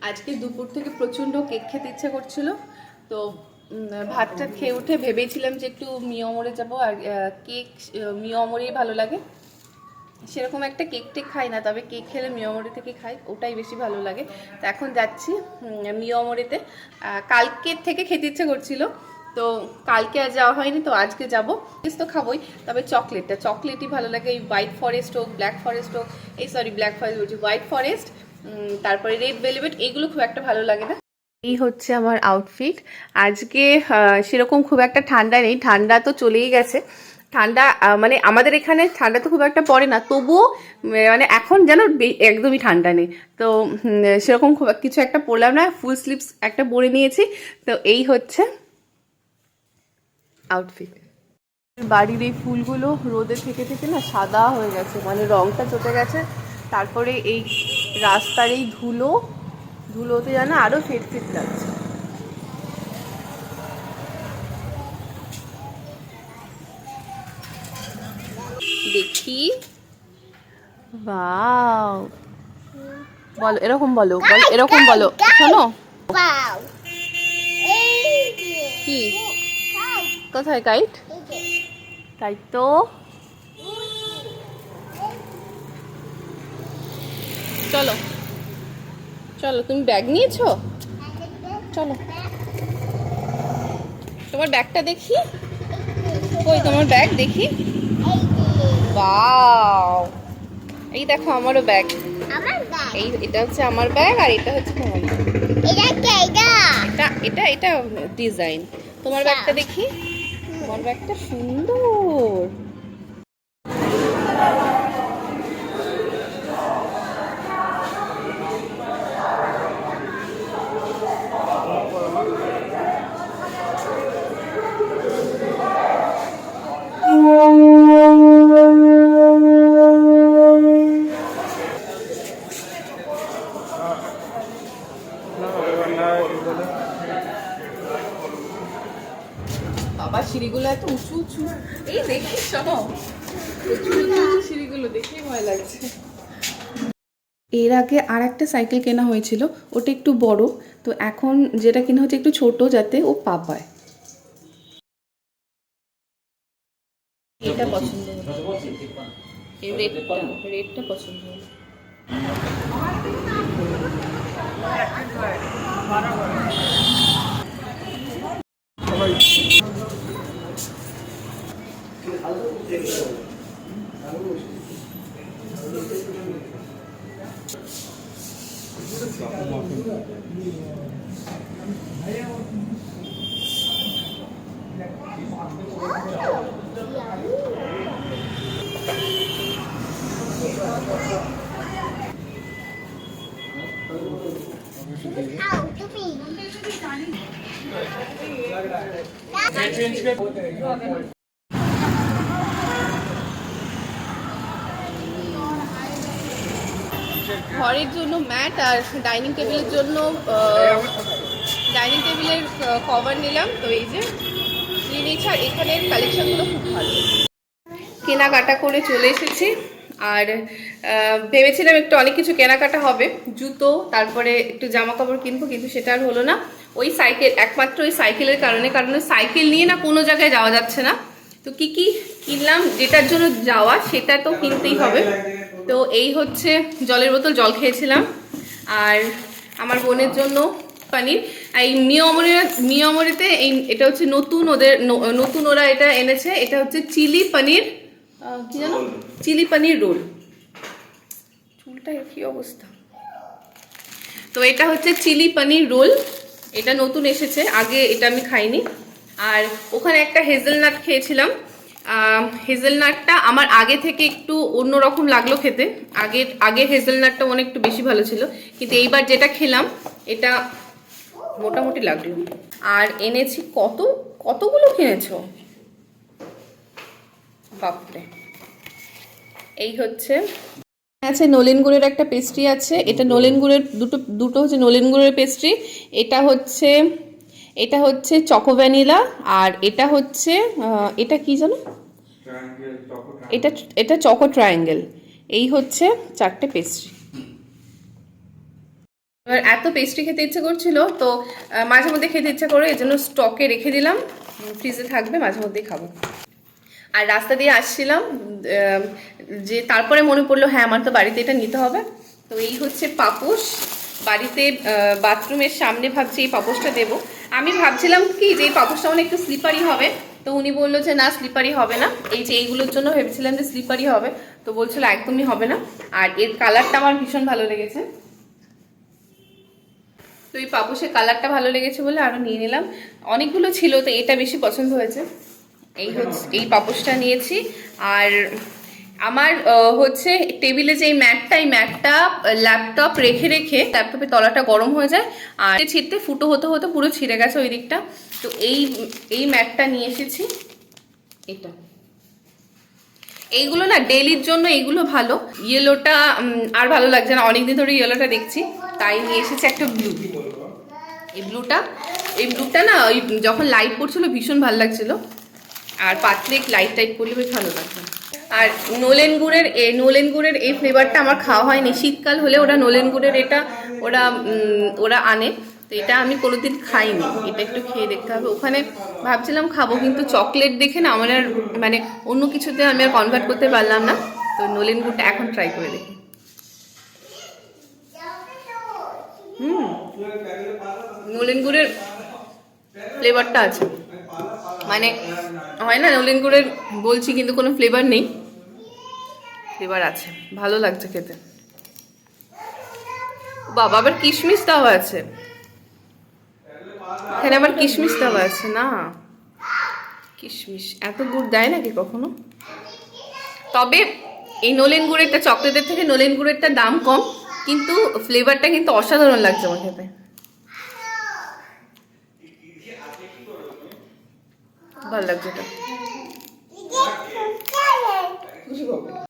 আজকে দুপুর থেকে প্রচণ্ড কেক খেতে ইচ্ছে করছিল, তো ভাতটা খেয়ে উঠে ভেবেছিলাম যে একটু মিয়মরে যাব। আর কেক মিয়মরেই ভালো লাগে। সেরকম একটা কেক টেক খাই না, তবে কেক খেলে মিয়মরে থেকে খাই, ওটাই বেশি ভালো লাগে। তো এখন যাচ্ছি মিয়মরেতে। কালকের থেকে খেতে ইচ্ছে করছিল, তো কালকে আর যাওয়া হয়নি, তো আজকে যাবো। তো খাবোই, তবে চকলেটই ভালো লাগে। এই হোয়াইট ফরেস্ট হোক, ব্ল্যাক ফরেস্ট হোক, ব্ল্যাক ফরেস্ট বলছি, হোয়াইট ফরেস্ট, তারপরে রেড ভেলভেট, এগুলো খুব একটা ভালো লাগে না। এই হচ্ছে আমার আউটফিট আজকে। সেরকম খুব একটা ঠান্ডা নেই, ঠান্ডা তো চলেই গেছে। ঠান্ডা মানে আমাদের এখানে ঠান্ডা তো খুব একটা পড়ে না, তবুও মানে এখন যেন একদমই ঠান্ডা নেই। তো সেরকম খুব কিছু একটা পরলাম না, ফুল স্লিভস একটা পরে নিয়েছি। তো এই হচ্ছে আউটফিট। বাড়ির এই ফুলগুলো রোদে থেকে থেকে না সাদা হয়ে গেছে, মানে রংটা চটে গেছে। তারপরে এই রাস্তার এই ধুলোতে যেন আরো ফেট ফেট লাগছে। দেখি, ওয়াও, বলো এরকম, বলো এরকম, বলো। শোনো, কি কোথায় কাইট? তাই তো। চলো চলো, তুমি ব্যাগ নিয়েছো? চলো, তোমার ব্যাগটা দেখি। কই তোমার ব্যাগ দেখি। ওয়াও, এই দেখো আমারও ব্যাগ। এই এটা হচ্ছে আমার ব্যাগ, আর এটা হচ্ছে তোমার ব্যাগ। এটা ডিজাইন। তোমার ব্যাগটা দেখি। তোমার ব্যাগটা সুন্দর। বাবা, সিঁড়িগুলো এত উঁচু উঁচু। এই দেখি, শোনো, উঁচু উঁচু সিঁড়িগুলো দেখেই ভয় লাগছে। এর আগে আর একটা সাইকেল কেনা হয়েছিল, ওটা একটু বড়। তো এখন যেটা কেনা হচ্ছে একটু ছোট, যাতে ও পা পায়। এটা পছন্দ হলো, এই রেডটা পছন্দ হলো। ঘরের জন্য ম্যাট, আর ডাইনিং টেবিলের জন্য ডাইনিং টেবিলের কভার নিলাম। তো এই যে নিয়ে নিয়েছি, আর এখানের কালেকশনগুলো খুব ভালো। কেনাকাটা করে চলে এসেছি, আর ভেবেছিলাম একটু অনেক কিছু কেনাকাটা হবে, জুতো, তারপরে একটু জামা কাপড় কিনবো, কিন্তু সেটা আর হলো না। ওই সাইকেল, একমাত্র ওই সাইকেলের কারণে, কারণ সাইকেল নিয়ে না কোনো জায়গায় যাওয়া যাচ্ছে না। তো কি কি কিনলাম, যেটার জন্য যাওয়া সেটা তো কিনতেই হবে। তো এই হচ্ছে জলের বোতল, জল খেয়েছিলাম। আর আমার বোনের জন্য পানির, এই মিয়মরিতে এটা হচ্ছে নতুন, নতুন ওরা এটা এনেছে। এটা হচ্ছে চিলি পনির, কি জানো, চিলি পনির রোল। চুলটা কি অবস্থা। তো এটা হচ্ছে চিলি পনির রোল, এটা নতুন এসেছে, আগে এটা আমি খাইনি। আর ওখানে একটা হেজেলনাট খেয়েছিলাম। হেজেলনাটটা আমার আগে থেকে একটু অন্যরকম লাগলো খেতে। আগে হেজেলনাটটা অনেক একটু বেশি ভালো ছিল, কিন্তু এইবার যেটা খেলাম এটা মোটামুটি লাগলো। আর এনেছি কতগুলো কিনেছো বাপরে। এই হচ্ছে আছে নলেন গুড়ের একটা পেস্ট্রি আছে, এটা নলেন গুড়ের দুটো হচ্ছে নলেন গুড়ের পেস্ট্রি। এটা হচ্ছে চকো ভ্যানিলা, আর এটা হচ্ছে এটা কি জানো, এটা চকো ট্রায়াঙ্গেল। এই হচ্ছে চারটে পেস্ট্রি। এবার এত পেস্ট্রি খেতে ইচ্ছে করছিল, তো মাঝে মধ্যে খেতে ইচ্ছা করে, এই জন্য স্টকে রেখে দিলাম, ফ্রিজে থাকবে, মাঝে মধ্যেই খাবো। আর রাস্তা দিয়ে আসছিলাম, যে তারপরে মনে পড়লো হ্যাঁ আমার তো বাড়িতে এটা নিতে হবে। তো এই হচ্ছে পাপোশ, বাড়িতে বাথরুমের সামনে ভাবছি এই পাপোশটা দেবো। আমি ভাবছিলাম কি যে এই পাপোশটা মানে একটু স্লিপারি হবে, তো উনি বললো যে না স্লিপারি হবে না, এই যে এইগুলোর জন্য ভেবেছিলাম যে স্লিপারি হবে, তো বলছিল একদমই হবে না। আর এর কালারটা আমার ভীষণ ভালো লেগেছে, তো এই পাপোশের কালারটা ভালো লেগেছে বলে আরও নিয়ে নিলাম। অনেকগুলো ছিল, তো এটা বেশি পছন্দ হয়েছে। এই হচ্ছে এই পাপোশটা নিয়েছি। আর আমার হচ্ছে টেবিলে যে এই ম্যাটটা ল্যাপটপ রেখে রেখে ল্যাপটপের তলাটা গরম হয়ে যায়, আর ছিটতে ফুটো হতে হতে পুরো ছিঁড়ে গেছে ওই দিকটা। তো এই ম্যাটটা নিয়ে এসেছি। এটা এইগুলো না ডেইলির জন্য এইগুলো ভালো। ইয়েলোটা আর ভালো লাগছে না, অনেকদিন ধরে ইয়েলোটা দেখছি, তাই নিয়ে এসেছি একটা ব্লু। এই ব্লুটা না ওই যখন লাইট পড়ছিল ভীষণ ভালো লাগছিল, আর পাতলে লাইট টাইট পড়লে বেশ ভালো লাগছে। আর নোলেন গুড়ের এই ফ্লেভারটা আমার খাওয়া হয়নি। শীতকাল হলে ওরা নোলেন গুড়ের এটা ওরা আনে, তো এটা আমি কোনোদিন খাইনি, এটা একটু খেয়ে দেখতে হবে। ওখানে ভাবছিলাম খাবো, কিন্তু চকলেট দেখে না আমার আর মানে অন্য কিছুতে আমি আর কনভার্ট করতে পারলাম না, তো নোলেন গুড়টা এখন ট্রাই করে দেখি। নোলেন গুড়ের ফ্লেভারটা আছে, মানে হয় না নোলেন গুড়ের বলছি কিন্তু কোনো ফ্লেভার নেই, ফ্লেভার আছে, ভালো লাগছে খেতে। বাবা আবার কিশমিশ দেওয়া আছে এখানে, আবার কিশমিশ দেওয়া আছে না, কিশমিশ এত গুড় দেয় নাকি কখনো? তবে এই নোলেন গুড়েরটা চকলেটের থেকে নোলেন গুড়েরটা দাম কম, কিন্তু ফ্লেভারটা কিন্তু অসাধারণ লাগছে আমার খেতে, ভালো লাগছে এটা।